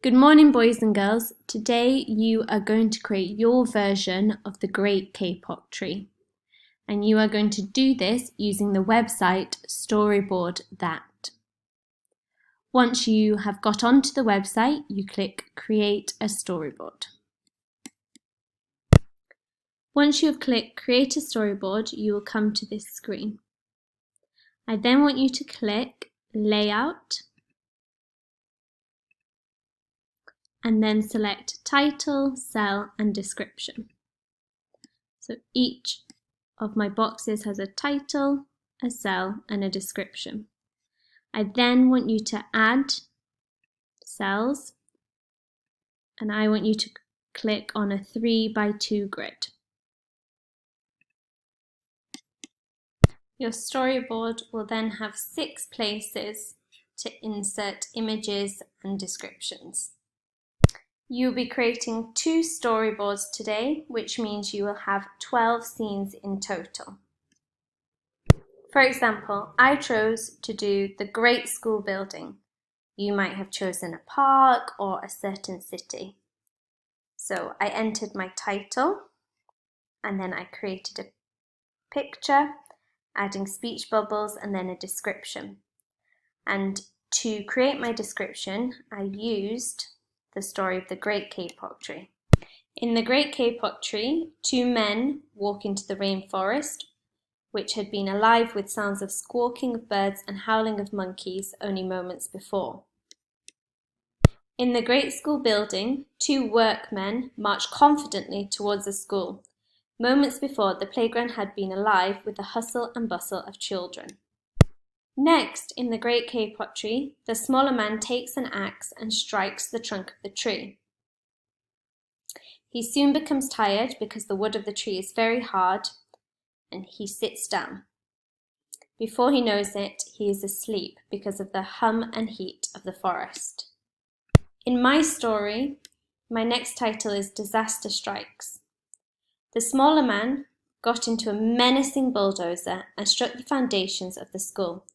Good morning, boys and girls. Today you are going to create your version of the Great Kapok tree. And you are going to do this using the website Storyboard That. Once you have got onto the website, you click Create a Storyboard. Once you have clicked Create a Storyboard, you will come to this screen. I then want you to click Layout and then select Title, Cell and Description. So each of my boxes has a title, a cell and a description. I then want you to add cells and I want you to click on a 3x2 grid. Your storyboard will then have 6 places to insert images and descriptions. You'll be creating 2 storyboards today, which means you will have 12 scenes in total. For example, I chose to do the Great School Building. You might have chosen a park or a certain city. So I entered my title and then I created a picture, adding speech bubbles and then a description. And to create my description, I used the story of the Great Kapok tree. In the Great Kapok tree, 2 men walk into the rainforest, which had been alive with sounds of squawking of birds and howling of monkeys only moments before. In the Great School Building, 2 workmen marched confidently towards the school. Moments before, the playground had been alive with the hustle and bustle of children. Next, in the Great Kapok tree, the smaller man takes an axe and strikes the trunk of the tree. He soon becomes tired because the wood of the tree is very hard, and he sits down. Before he knows it, he is asleep because of the hum and heat of the forest. In my story, my next title is Disaster Strikes. The smaller man got into a menacing bulldozer and struck the foundations of the school.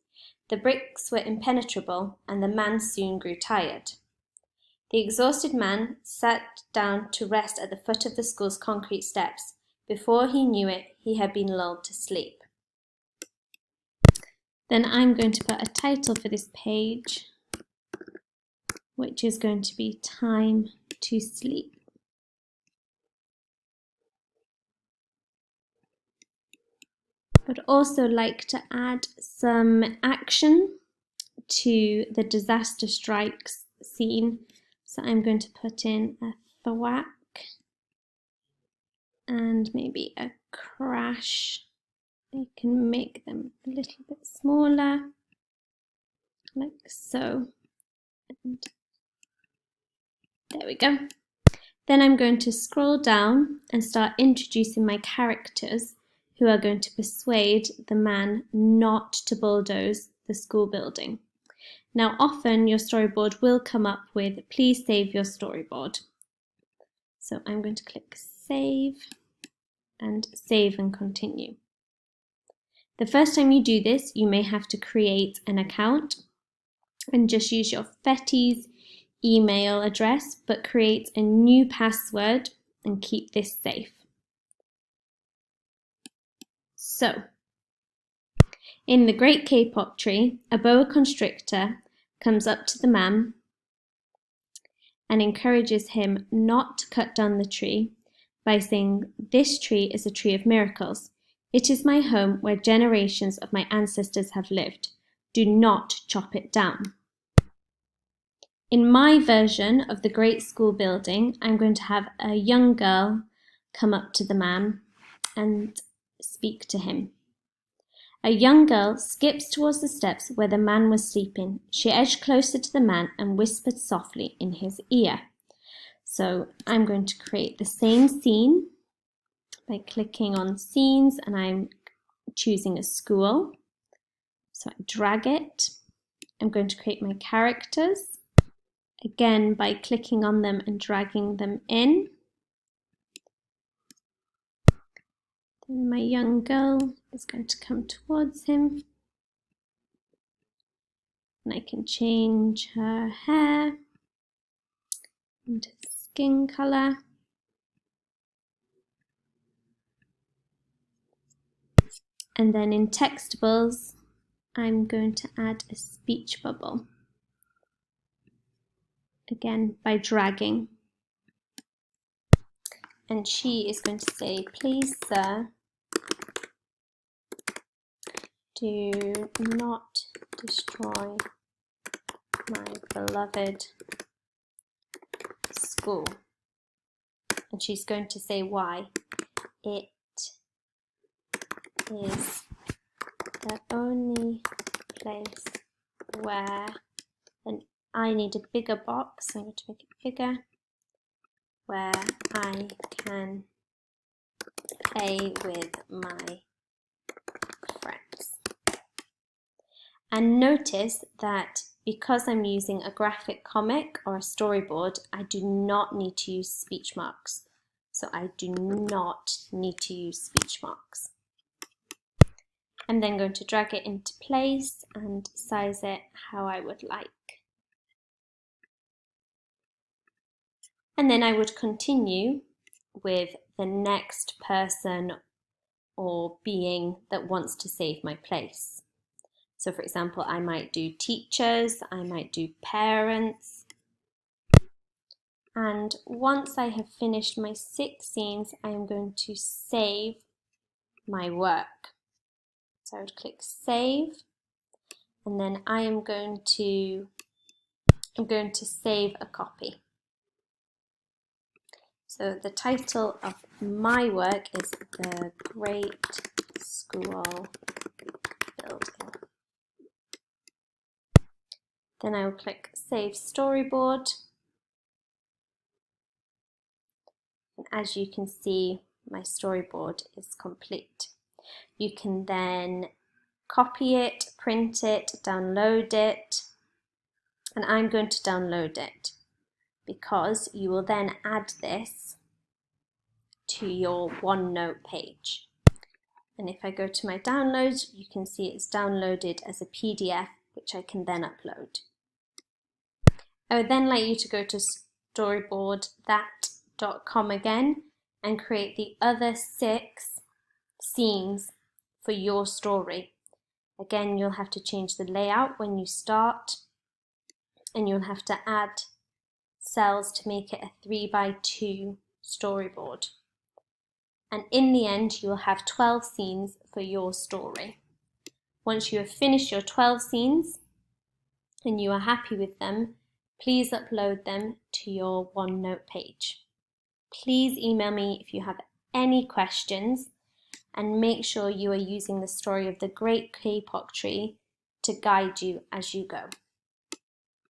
The bricks were impenetrable and the man soon grew tired. The exhausted man sat down to rest at the foot of the school's concrete steps. Before he knew it, he had been lulled to sleep. Then I'm going to put a title for this page, which is going to be Time to Sleep. I'd also like to add some action to the disaster strikes scene. So I'm going to put in a thwack and maybe a crash. I can make them a little bit smaller, like so. And there we go. Then I'm going to scroll down and start introducing my characters who are going to persuade the man not to bulldoze the school building. Now, often your storyboard will come up with, please save your storyboard. So I'm going to click save and continue. The first time you do this, you may have to create an account and just use your Fetty's email address, but create a new password and keep this safe. So, in the Great Kapok tree, a boa constrictor comes up to the man and encourages him not to cut down the tree by saying, "This tree is a tree of miracles. It is my home where generations of my ancestors have lived. Do not chop it down." In my version of the Great School Building, I'm going to have a young girl come up to the man and speak to him. A young girl skips towards the steps where the man was sleeping. She edged closer to the man and whispered softly in his ear. So I'm going to create the same scene by clicking on scenes and I'm choosing a school. So I drag it. I'm going to create my characters, again by clicking on them and dragging them in. Then my young girl is going to come towards him. And I can change her hair. into skin colour. And then in textables, I'm going to add a speech bubble. Again, by dragging. And she is going to say, "Please, sir, do not destroy my beloved school." And she's going to say why. It is the only place where, and I need a bigger box, so I'm going to make it bigger, where I can play with my friends. And notice that because I'm using a graphic comic or a storyboard, I do not need to use speech marks. So I do not need to use speech marks. I'm then going to drag it into place and size it how I would like. And then I would continue with the next person or being that wants to save my place. So for example, I might do teachers, I might do parents. And once I have finished my 6 scenes, I am going to save my work. So I would click save, and then I am going to save a copy. So the title of my work is The Great School Building. Then I will click Save Storyboard. And as you can see, my storyboard is complete. You can then copy it, print it, download it. And I'm going to download it because you will then add this to your OneNote page. And if I go to my downloads, you can see it's downloaded as a PDF, which I can then upload. I would then like you to go to storyboard.com again and create the other 6 scenes for your story. Again, you'll have to change the layout when you start, and you'll have to add cells to make it a 3x2 storyboard. And in the end, you will have 12 scenes for your story. Once you have finished your 12 scenes and you are happy with them, please upload them to your OneNote page. Please email me if you have any questions, and make sure you are using the story of the Great Kapok tree to guide you as you go.